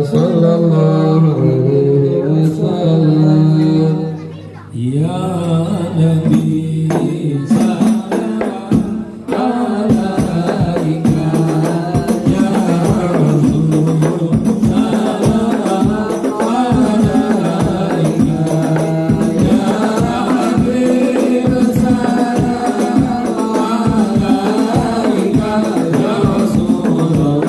sallallahu alaihi wasallam. Ya Nabi salam alaika, ya Rasul salam alaika, ya Habib salam alaika, ya Rasulullah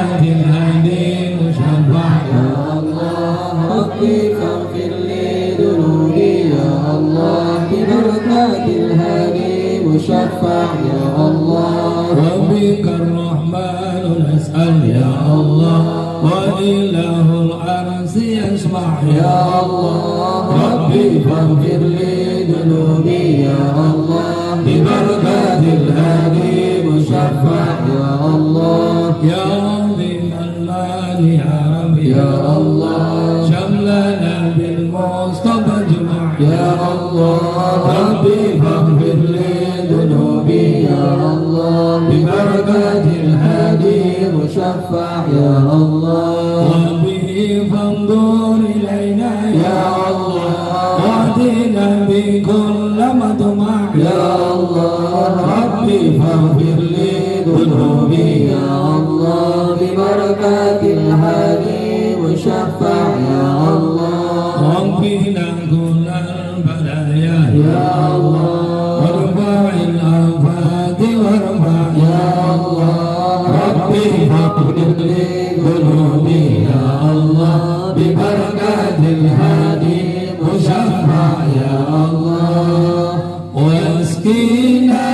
ببركة الهادي مشفع يا الله ربي فاغفر لي ذنوبي يا الله ببركة الهادي مشفع يا الله وبك الرحمن نسأل يا الله وإله العرش يسمع يا الله ربي فاغفر لي ذنوبي يا الله ببركة الهادي مشفع يا الله يا عظيم المال يا ربي يا الله شملنا بالمصطفى اجمع يا الله ربي فاغفر لي ذنوبي يا الله ببركة الهادي مشفع يا الله وبه فانظر إلينا يا الله واهدنا بكل مطمع يا الله ربي فاغفر لي ذنوبي يا الله ببركة الهادي مشفع يا الله وقنا كل البلايا يا الله وارفع الآفات وارفع يا الله ربي فاغفر لي ذنوبي يا الله ببركة الهادي مشفع يا الله واسقنا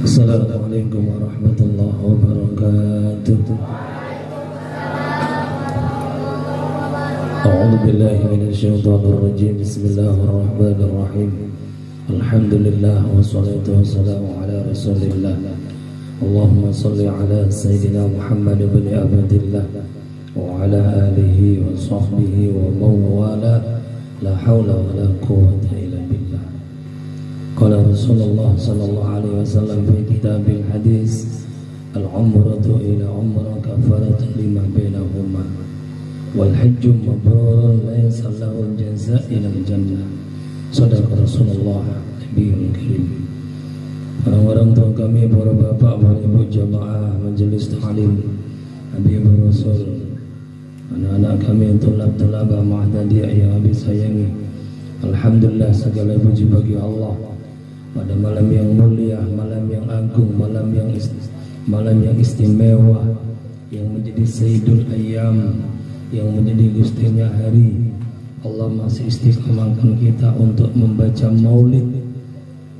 Assalamualaikum warahmatullahi wabarakatuh. A'udzu billahi minasyaitonir rajim. Bismillahirrahmanirrahim. Alhamdulillah wassalatu wassalamu ala Rasulillah. Allahumma shalli ala sayyidina Muhammad bin Abdillah wa ala alihi wa sahbihi wa mawala. La haula wa la quwwata illa billah. Qala Rasulullah sallallahu alaihi wasallam fi kitabil hadis, al-umratu ila umrah kafaratun lima bainahuma wal hajju mabrurun laysa lahu jazaa ila jannah. Shadaqa Rasulullah nabiyul karim. orang-orang tua kami, para bapak, para ibu jamaah majelis taklim Habibur Rasul, anak-anak kami, tulab-tulabah Muhammadiyah yang habis sayangi. Alhamdulillah, segala puji bagi Allah pada malam yang mulia, malam yang agung, malam yang istimewa, yang menjadi Sayyidul Ayyam, yang menjadi gustinya hari. Allah masih istiqomahkan kita untuk membaca maulid,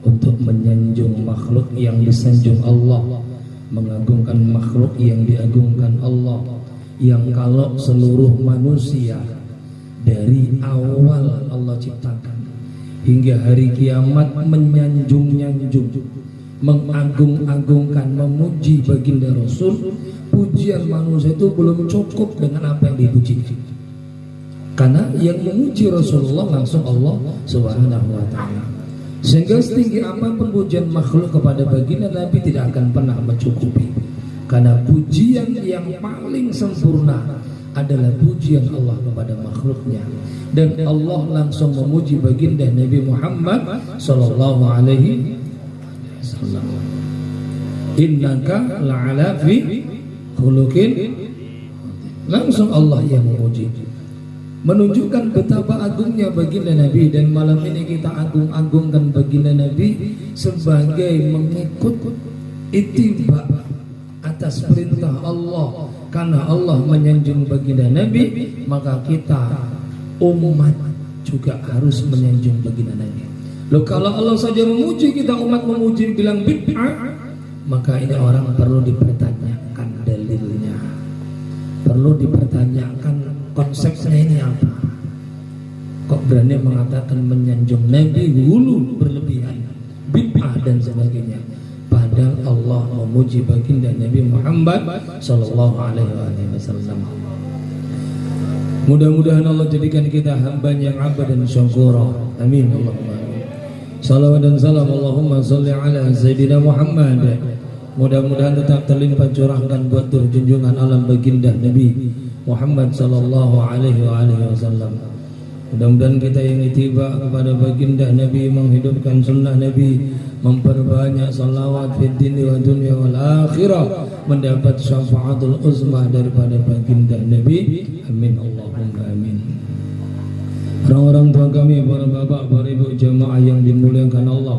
untuk menyanjung makhluk yang disanjung Allah, mengagungkan makhluk yang diagungkan Allah, yang kalau seluruh manusia dari awal Allah ciptakan hingga hari kiamat menyanjung-nyanjung, mengagung-agungkan, memuji baginda Rasul, pujian manusia itu belum cukup dengan apa yang dipuji. Karena yang memuji Rasulullah langsung Allah Subhanahu wa ta'ala. Sehingga setinggi apapun pujian makhluk kepada baginda Nabi tidak akan pernah mencukupi. Karena pujian yang paling sempurna adalah pujian Allah kepada makhluknya. Dan Allah langsung memuji baginda Nabi Muhammad sallallahu alaihi wasallam. Innaka la'ala fi khuluqin. Langsung Allah yang memuji, menunjukkan betapa agungnya baginda Nabi. Dan malam ini kita agung-agungkan baginda Nabi sebagai mengikut ittiba atas perintah Allah. Karena Allah menyanjung baginda Nabi, maka kita umat juga harus menyanjung baginda Nabi. Loh, kalau Allah saja memuji, kita umat memuji bilang bid'ah, maka ini orang perlu dipertanyakan dalilnya, perlu dipertanyakan konsepnya ini apa. Kok berani mengatakan menyanjung Nabi hulu berlebihan, bid'ah dan sebagainya, padahal Allah memuji baginda Nabi Muhammad sallallahu alaihi wasallam. Mudah-mudahan Allah jadikan kita hamba yang abad dan syukura. Amin Allahumma amin. Salawat dan salam Allahumma salli ala Sayyidina Muhammad. Mudah-mudahan tetap terlimpah curahkan buat junjungan alam baginda Nabi Muhammad sallallahu alaihi wasallam. Mudah-mudahan kita yang itiba kepada baginda Nabi, menghidupkan sunnah Nabi, memperbanyak salawat fid dini wa dunya wal akhirah, mendapat syafaatul uzma daripada baginda Nabi. Amin Allahumma amin. Orang-orang tua kami, para bapak, para ibu jamaah yang dimuliakan Allah,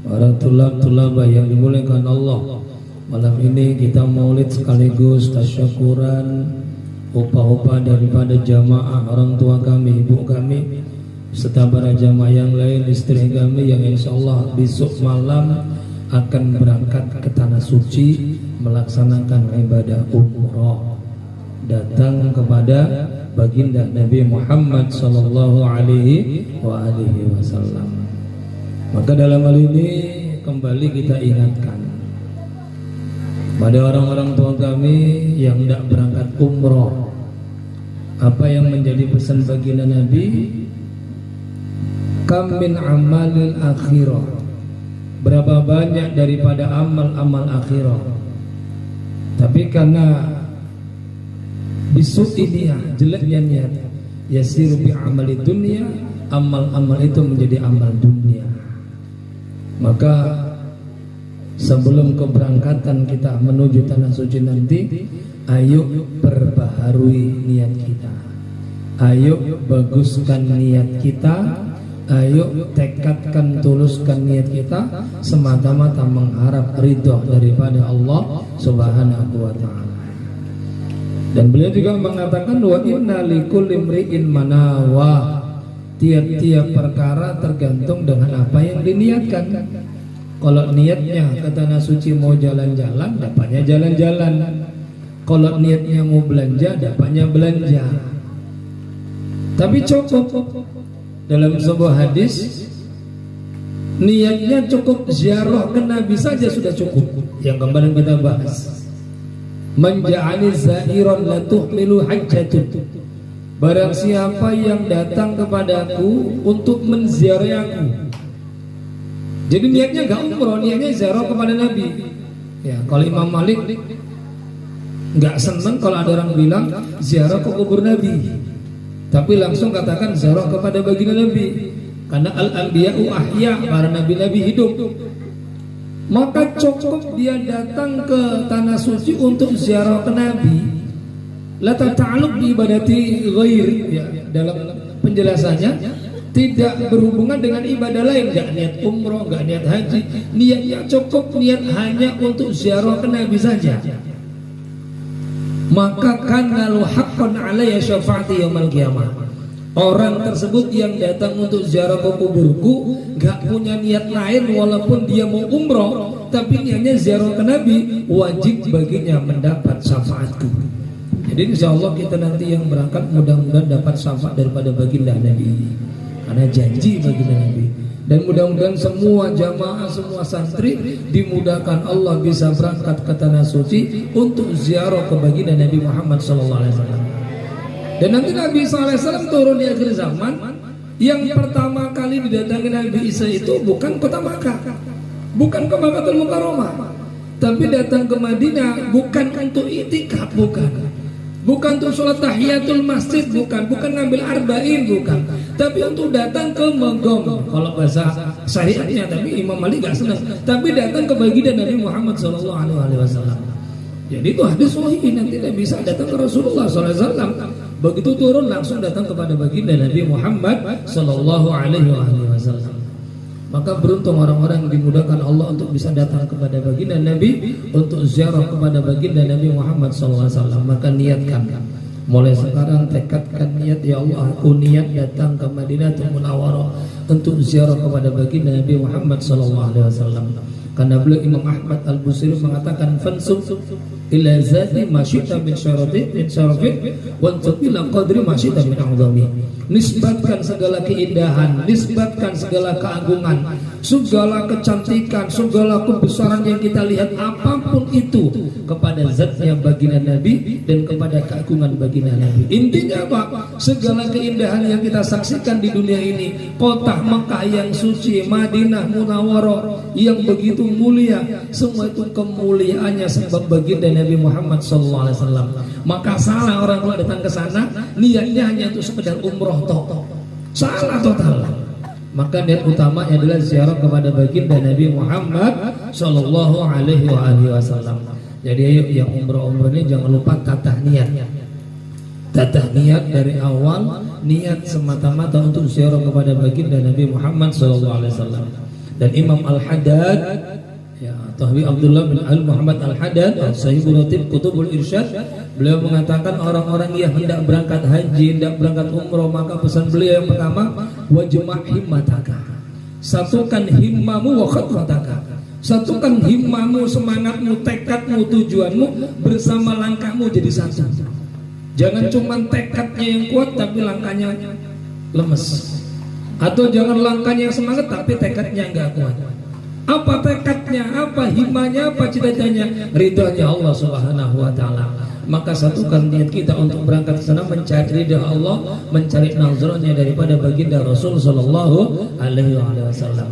para tulab-tulabah yang dimuliakan Allah, malam ini kita maulid sekaligus tasyakuran upah-upah daripada jamaah orang tua kami, ibu kami, serta para jamaah yang lain, istri kami yang insya Allah besok malam akan berangkat ke tanah suci melaksanakan ibadah umroh, datang kepada baginda Nabi Muhammad sallallahu alaihi wasallam. Maka dalam hal ini kembali kita ingatkan pada orang-orang tua kami yang tidak berangkat umroh, apa yang menjadi pesan baginda Nabi? Kam min amalil akhirah, berapa banyak daripada amal-amal akhirah, tapi karena bisu ini jeleknya niat, yasiru bi amali dunia, amal-amal itu menjadi amal dunia. Maka sebelum keberangkatan kita menuju tanah suci nanti, ayo perbaharui niat kita, ayo baguskan niat kita, ayo tekadkan, tuluskan niat kita semata-mata mengharap ridho daripada Allah Subhanahu wa ta'ala. Dan beliau juga mengatakan wa inna likulli imri'in manawa, tiap-tiap perkara tergantung dengan apa yang diniatkan. Kalau niatnya ke tanah suci mau jalan-jalan, dapatnya jalan-jalan. Kalau niatnya mau belanja, dapatnya belanja. Tapi cukup dalam sebuah hadis, niatnya cukup ziarah ke Nabi saja sudah cukup. Yang kemarin kita bahas, man ja'ani zairan la tuhmilu hajjatun, barang siapa yang datang kepadaku untuk menziarahi aku. Jadi niatnya gak umroh, niatnya ziarah kepada Nabi. Ya, kalau Imam Malik gak senang kalau ada orang bilang ziarah ke kubur Nabi, tapi langsung katakan ziarah kepada baginda Nabi. Karena al-anbiya'u ahya, para nabi-nabi hidup. maka cukup dia datang ke tanah suci untuk ziarah ke Nabi. La ta'alluq bi ibadati ghair, ya, dalam penjelasannya tidak berhubungan dengan ibadah lain, enggak niat umroh, enggak niat haji, niatnya cukup niat hanya untuk ziarah ke Nabi saja. Maka kana lu haqqan alayya syafaati yaumil qiyamah. Orang tersebut yang datang untuk ziarah ke kuburku enggak punya niat lain, walaupun dia mau umroh tapi niatnya ziarah ke Nabi, wajib baginya mendapat syafaatku. Jadi insya Allah kita nanti yang berangkat mudah-mudahan dapat syafaat daripada baginda Nabi, karena janji baginda Nabi. Dan mudah-mudahan semua jamaah, semua santri dimudahkan Allah bisa berangkat ke tanah suci untuk ziarah ke baginda Nabi Muhammad SAW. Dan nanti Nabi SAW turun di akhir zaman. Yang pertama kali didatangi Nabi Isa itu bukan kota Makkah, bukan ke Makkatul Mukarramah, tapi datang ke Madinah bukan untuk itikaf, bukan untuk sholat tahiyatul masjid, bukan ngambil arba'in, bukan, tapi untuk datang ke Magom, kalau bahasa syariatnya. Tapi Imam Malik gak senang, tapi datang ke baginda Nabi Muhammad SAW. Jadi itu hadis sahih, nanti Nabi bisa datang ke Rasulullah SAW. Begitu turun langsung datang kepada baginda Nabi Muhammad SAW. Maka beruntung orang-orang yang dimudahkan Allah untuk bisa datang kepada baginda Nabi, untuk ziarah kepada baginda Nabi Muhammad SAW. Maka niatkan, mulai sekarang tekadkan niat, ya Allah aku niat datang ke Madinatul Munawwarah untuk ziarah kepada baginda Nabi Muhammad SAW. Karena beliau Imam Ahmad Al-Busiri mengatakan fansub ila zati masyita min syarafin wa ila qadri masyita min a'zami. Nisbatkan segala keindahan, nisbatkan segala keagungan, segala kecantikan, segala kebesaran yang kita lihat apapun itu kepada zatnya baginda Nabi dan kepada keagungan baginda Nabi. Intinya apa? Segala keindahan yang kita saksikan di dunia ini, kota Mekah yang suci, Madinah Munawwarah yang begitu mulia, semua itu kemuliaannya sebab baginda Nabi Muhammad SAW. Maka salah orang kalau datang ke sana niatnya hanya untuk sekedar umroh toh, salah total. Maka niat utamanya adalah ziarah kepada baginda Nabi Muhammad SAW. Jadi ayo yang umroh ini jangan lupa tatah niat dari awal, niat semata-mata untuk ziarah kepada baginda Nabi Muhammad SAW. Dan Imam Al-Haddad, ya, Tahwi Abdullah bin Al-Muhammad Al-Haddad, Sahibul Ratib Kutubul Irsyad, beliau mengatakan orang-orang yang hendak berangkat haji, hendak berangkat umroh, maka pesan beliau yang pertama, wajma' himmataka, satukan himmamu wa khatwataka, satukan himmamu, semangatmu, tekadmu, tujuanmu bersama langkahmu jadi satu. Jangan cuma tekadnya yang kuat tapi langkahnya lemes, atau jangan langkahnya yang semangat tapi tekadnya enggak kuat. Apa tekadnya, apa himmanya, apa cita-citanya? Ridhonya Allah Subhanahu wa taala. Maka satukan niat kita untuk berangkat ke sana mencari ridha Allah, mencari nazarnya daripada baginda Rasul sallallahu alaihi wasallam.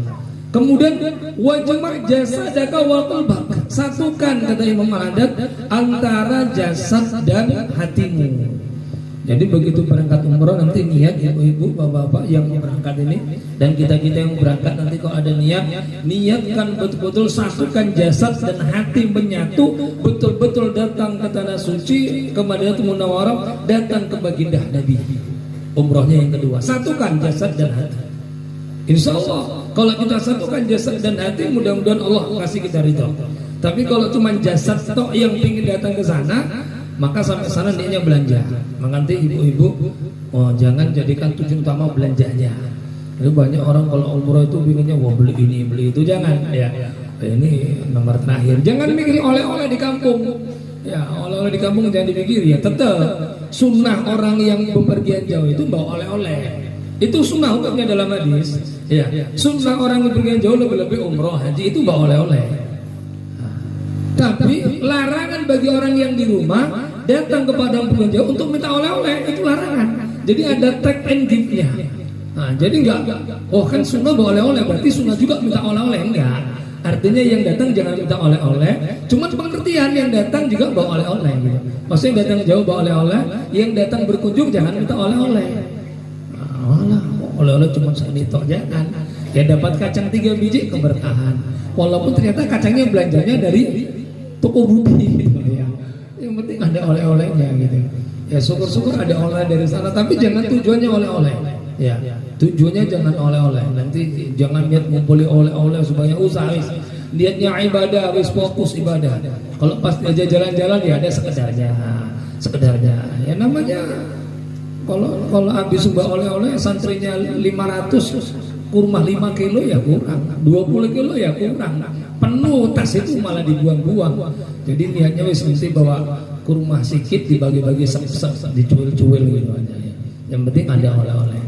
Kemudian wajma' jasadaka wa qalbak, satukan kata Imam Al-Haddad antara jasad dan hatimu. Jadi begitu berangkat umroh nanti niat ibu-ibu, bapak-bapak yang mau berangkat ini dan kita-kita yang berangkat nanti kalau ada niatkan betul-betul satukan jasad dan hati menyatu, betul-betul datang ke tanah suci, ke Madinatul Munawwarah, datang ke baginda Nabi. Umrohnya yang kedua, satukan jasad dan hati. Insya Allah kalau kita satukan jasad dan hati, mudah-mudahan Allah kasih kita ridho. Tapi kalau cuma jasad tok yang ingin datang ke sana, maka sampai sana niatnya belanja. Maka nanti ibu-ibu, jangan jadikan tujuan utama belanjanya. Jadi banyak orang kalau umroh itu bingunnya, wah beli ini beli itu, jangan ya. Ini nomor terakhir. Jangan mikirin oleh-oleh di kampung. Ya, oleh-oleh di kampung jangan dipikir ya. Tetap sunnah orang yang bepergian jauh itu bawa oleh-oleh. Itu sunnah hukumnya dalam hadis. Ya, sunnah orang yang bepergian jauh lebih-lebih umroh haji itu bawa oleh-oleh. Tapi larangan bagi orang yang di rumah datang ke padang pergian jauh untuk minta oleh-oleh, itu larangan. Jadi ada take and give-nya. Nah, jadi enggak, oh kan sunnah bawa oleh-oleh, berarti sunnah juga minta oleh-oleh, enggak. Artinya yang datang jangan minta oleh-oleh, cuma pengertian yang datang juga bawa oleh-oleh gitu. Maksudnya yang datang jauh bawa oleh-oleh, yang datang berkunjung jangan minta oleh-oleh. Nah, oleh-oleh cuma segini tok, jangan. Ya dapat kacang 3 biji keberkahan. Walaupun ternyata kacangnya belanjanya dari toko budi gitu ya. Yang penting ada oleh-olehnya gitu. Ya syukur-syukur ada oleh dari sana, tapi jangan tujuannya oleh-oleh. Ya, tujuannya jangan oleh-oleh. Nanti jangan niat ngumpuli oleh-oleh supaya usaha. Niatnya ibadah, wis fokus ibadah. Kalau pas aja jalan-jalan ya ada sekedarnya. Ya namanya kalau habis sumbah oleh-oleh santrinya 500 kurma 5 kilo ya kurang, 20 kilo ya kurang, penuh tas itu malah dibuang-buang. Jadi niatnya wis mesti bawa kurma sedikit dibagi-bagi dicuil-cuil gitu aja ya. Yang penting ada oleh-oleh.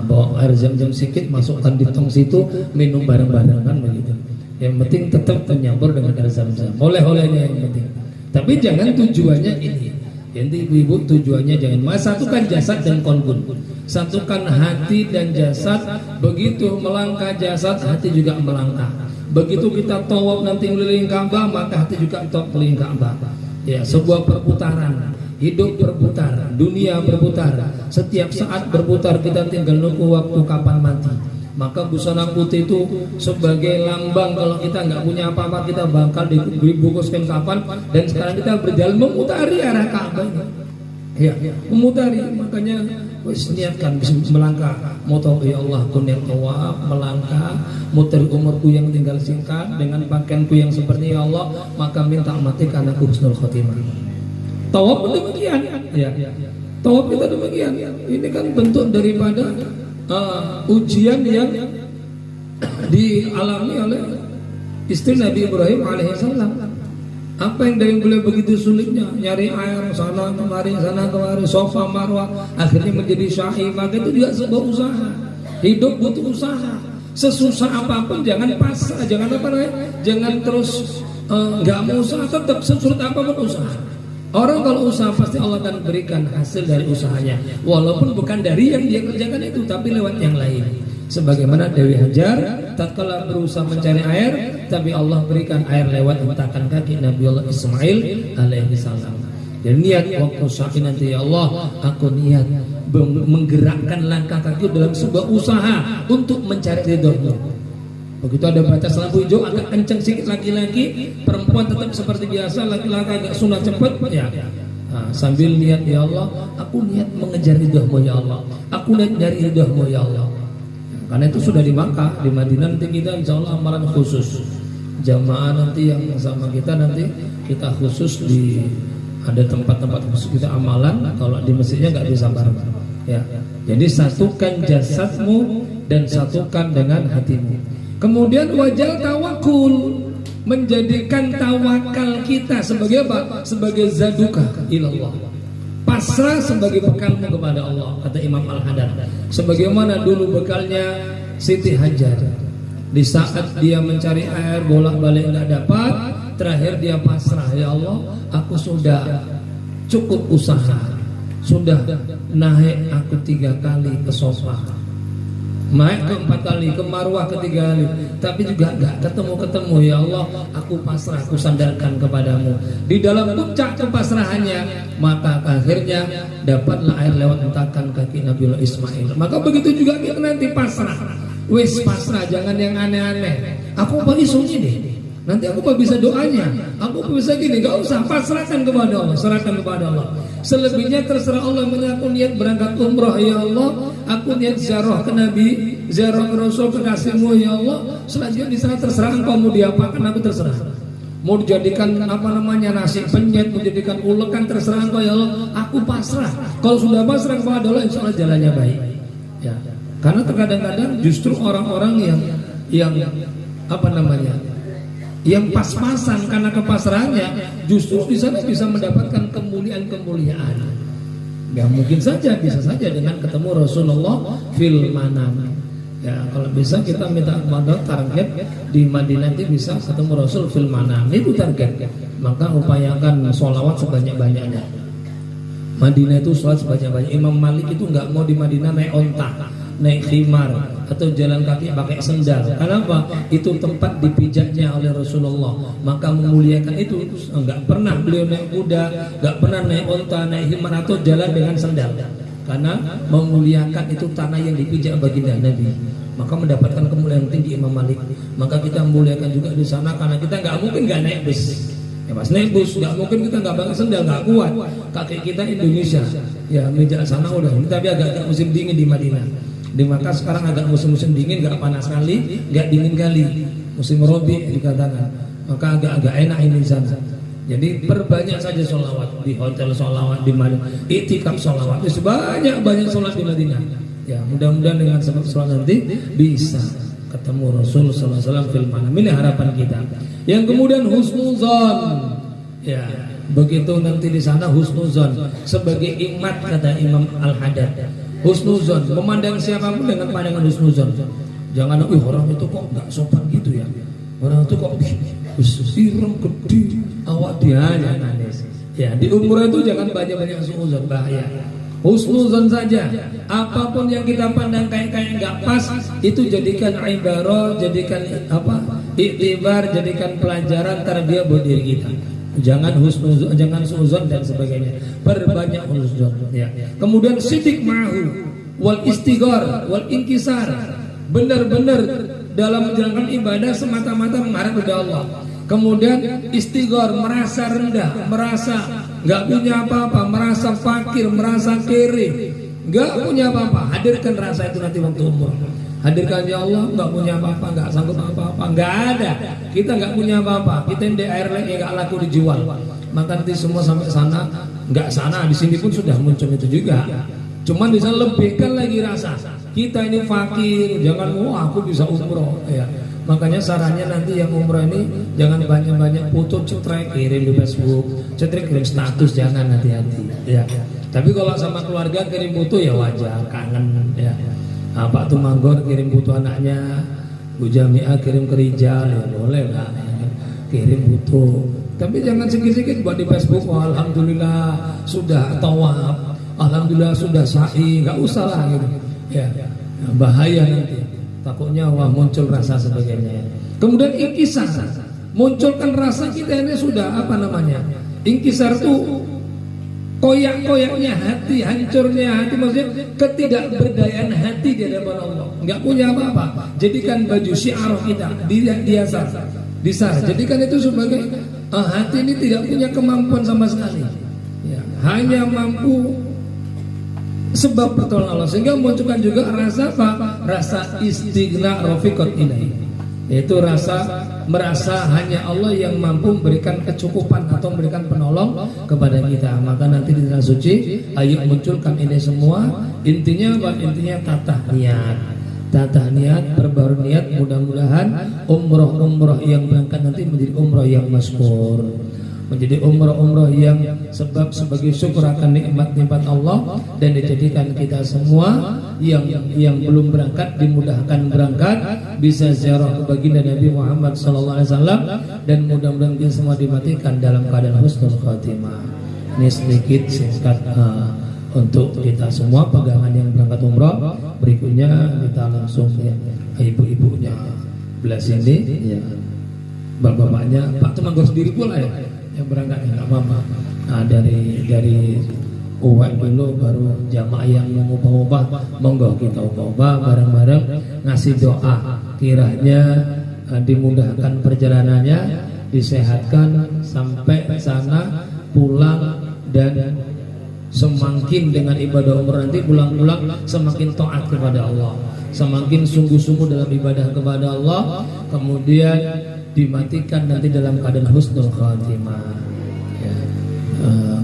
Bawa air zam-zam sedikit masukkan di tong situ, minum bareng-bareng kan begitu. Yang penting tetap tercampur dengan air zam-zam. Oleh-olehnya yang penting. Tapi jangan tujuannya ini. Jadi ibu-ibu tujuannya jangan satukan jasad dan kolbun, satukan hati dan jasad. Begitu melangkah jasad, hati juga melangkah. Begitu kita tawaf nanti keliling Ka'bah, maka hati juga tawaf keliling Ka'bah. Ya, sebuah perputaran. Hidup berputar, dunia berputar. Setiap saat berputar, kita tinggal nunggu waktu kapan mati. Maka busana putih itu sebagai lambang kalau kita nggak punya apa-apa, kita bakal dibungkuskan kapan. Dan sekarang kita berjalan memutari arah Ka'bah. Ya, memutari. Makanya wis niatkan melangkah. Moto ya Allah, aku niat tawaf, melangkah, muter umurku yang tinggal singkat dengan pakaianku yang seperti ya Allah, maka minta mati karena aku husnul khotimah. Tawaf demikian. Ya. Tawaf kita demikian. Ini kan bentuk daripada ujian yang dialami oleh istri Nabi Ibrahim alaihissalam. Apa yang dari beliau begitu sulitnya nyari air sana kemari, Safa Marwah, akhirnya menjadi syahid. Maka itu juga sebuah usaha. Hidup butuh usaha. Sesusah apapun jangan pasrah, jangan terus nggak mau usaha, tetap sesulit apapun usaha. Orang kalau usaha pasti Allah akan berikan hasil dari usahanya, walaupun bukan dari yang dia kerjakan itu, tapi lewat yang lain. Sebagaimana Dewi Hajar tatkala berusaha mencari air, tapi Allah berikan air lewat hentakan kaki Nabiullah Ismail alaihissalam. Dan niat waktu saat nanti ya Allah, aku niat menggerakkan langkah kaki dalam sebuah usaha untuk mencari ridho-Mu. Begitu ada batas lampu hijau agak kencang sedikit laki-laki, perempuan tetap seperti biasa, laki-laki agak sunat cepat ya. Sambil niat ya Allah, aku niat mengejar ridho-Mu ya Allah, aku niat dari ridho-Mu ya Allah. Karena itu sudah di Makkah, di Madinah nanti kita insya Allah amalan khusus jamaah nanti yang sama kita, nanti kita khusus di ada tempat-tempat khusus kita amalan. Kalau di masjidnya nggak bisa bareng ya. Jadi satukan jasadmu dan satukan dengan hatimu. Kemudian wajal tawakul, menjadikan tawakal kita sebagai apa? Sebagai zaduka ilallah. Pasrah sebagai bekalmu kepada Allah, kata Imam Al-Haddad. Sebagaimana dulu bekalnya Siti Hajar. Di saat dia mencari air bolak-balik nggak dapat, terakhir dia pasrah, ya Allah, aku sudah cukup usaha, sudah naik aku 3 kali ke Safa, naik ke 4 kali, ke Marwah ke 3 kali, tapi juga gak ketemu ya Allah, aku pasrah, aku sandarkan kepadamu. Di dalam puncak kepasrahannya, maka akhirnya dapatlah air lewat hentakan kaki Nabiullah Ismail. Maka begitu juga kita nanti pasrah, wis pasrah, jangan yang aneh-aneh. Aku apa isunya deh, nanti aku apa bisa doanya, aku apa bisa gini, gak usah, pasrahkan kepada Allah, serahkan kepada Allah. Selebihnya terserah Allah. Aku niat berangkat umrah ya Allah, aku niat ziarah ke Nabi, ziarah ke Rasul, kekasihmu ya Allah. Selanjutnya di sana terserah engkau mau diapakan, aku terserah. Mau dijadikan apa namanya nasi penyet, mau dijadikan ulekan, terserah engkau ya Allah. Aku pasrah. Kalau sudah pasrah kepada Allah, insya Allah jalannya baik. Ya. Karena terkadang-kadang justru orang-orang yang apa namanya, yang pas-pasan karena kepasrahannya, justru di sana bisa mendapatkan kemuliaan. Ya mungkin saja, bisa saja dengan ketemu Rasulullah fil manam. Ya kalau bisa kita minta kepada target di Madinah nanti bisa ketemu Rasul fil manam, itu target. Maka upayakan sholawat sebanyak-banyaknya. Madinah itu sholat sebanyak-banyak. Imam Malik itu nggak mau di Madinah naik onta, naik khimar, atau jalan kaki pakai sendal. Kenapa? Itu tempat dipijaknya oleh Rasulullah. Maka memuliakan itu enggak pernah beliau naik kuda, enggak pernah naik unta, naik khimar atau jalan dengan sendal. Karena memuliakan itu tanah yang dipijak baginda Nabi. maka mendapatkan kemuliaan tinggi Imam Malik. Maka kita muliakan juga di sana, karena kita nggak mungkin nggak naik bus. Ya pas naik bus nggak mungkin kita nggak pakai sendal, nggak kuat. Kaki kita Indonesia, ya meja sana udah ini, tapi agak musim dingin di Madinah. Di Makkah sekarang agak musim dingin, nggak panas kali, nggak dingin kali, musim Rabi dikatakan. Maka agak enak ini di sana. Jadi perbanyak saja sholawat di hotel, sholawat di Madinah, iktikaf sholawat, sebanyak sholat di Madinah. Ya mudah-mudahan dengan sebab sholat nanti bisa ketemu Rasul sallallahu alaihi wasallam fil manam. Ini harapan kita. Yang kemudian husnuzon. Ya, begitu nanti di sana husnuzon sebagai ikmat, kata Imam Al-Haddad. Husnuzon, memandang siapapun dengan pandangan husnuzon. Jangan orang itu kok nggak sopan gitu ya. Orang itu kok sirem gede, awak dia jangan. Ya, di umur itu jangan banyak-banyak husnuzon, bahaya. Husnuzon saja, apapun yang kita pandang kayak nggak pas, itu jadikan ibarah, jadikan iktibar, jadikan pelajaran tarbiyah buat diri kita. Jangan husnuzon, jangan suzon dan sebagainya. Perbanyak husnuzon. Ya. Kemudian sidik ma'hu wal istighar wal inkisar. Benar-benar dalam menjalankan ibadah semata-mata mengharap kepada Allah. Kemudian istighar, merasa rendah, merasa nggak punya apa-apa, merasa fakir, merasa kere, nggak punya apa-apa. Hadirkan rasa itu nanti waktu umur. Hadirkan, ya Allah, nggak punya apa-apa, nggak sanggup apa-apa, nggak ada. Kita nggak punya apa-apa, kita ini air lagi nggak laku dijual. Maka nanti semua sampai sana, nggak sana, di sini pun sudah muncul itu juga. Cuman bisa lebihkan lagi rasa. Kita ini fakir, jangan aku bisa umroh. Ya. Makanya sarannya nanti yang umroh ini jangan banyak-banyak foto cetrek kirim di Facebook, cetrek kirim status, jangan, hati-hati. Ya. Tapi kalau sama keluarga kirim foto ya wajar, kangen. Ya. Pak Tumanggor kirim foto anaknya, Bu Jami'ah kirim ke Rijal, ya boleh lah. Kirim foto. Tapi jangan sedikit-sedikit buat di Facebook. Oh, alhamdulillah sudah tawaf, alhamdulillah sudah sa'i, nggak usah lah gitu. Ya. Bahaya nanti. Takutnya wah muncul rasa sebagainya. Kemudian inkisar, munculkan rasa kita ini sudah apa namanya? Inkisar itu koyak-koyaknya hati, hancurnya hati, maksudnya ketidakberdayaan hati di hadapan Allah. Enggak punya apa-apa. Jadikan baju syiar kita disar. Jadikan itu sebagai hati ini tidak punya kemampuan sama sekali. Ya, hanya mampu sebab pertolongan Allah, sehingga munculkan juga rasa apa? Rasa istighna rafiqat ilaih, yaitu rasa merasa hanya Allah yang mampu memberikan kecukupan atau memberikan penolong kepada kita. Maka nanti di tanah suci ayo munculkan ini semua. Intinya apa? Intinya tatah niat, perbarui niat. Mudah-mudahan umroh yang berangkat nanti menjadi umroh yang masyhur, menjadi umroh yang sebab sebagai syukur akan nikmat-nikmat Allah, dan dijadikan kita semua yang belum berangkat dimudahkan berangkat, bisa ziarah ke baginda Nabi Muhammad SAW, dan mudah-mudahan kita semua dimatikan dalam keadaan husnul khatimah. Ini sedikit singkat untuk kita semua pegangan yang berangkat umroh. Berikutnya kita langsung ya, ibu-ibunya belah sini ya, bapak-bapaknya, Pak Tumanggor sendiri pula ya yang berangkat, ya nggak apa-apa. Nah, dari uwek dulu, baru jamaah yang mau ubah-ubah, monggo kita ubah-ubah bareng-bareng, ngasih doa kiranya dimudahkan perjalanannya, disehatkan sampai sana pulang, dan semakin dengan ibadah umrah nanti pulang-pulang semakin taat kepada Allah, semakin sungguh-sungguh dalam ibadah kepada Allah, kemudian dimatikan nanti dalam keadaan husnul khatimah. Ya.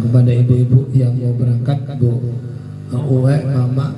Kepada ibu-ibu yang mau berangkat, Bu Uwe, Mama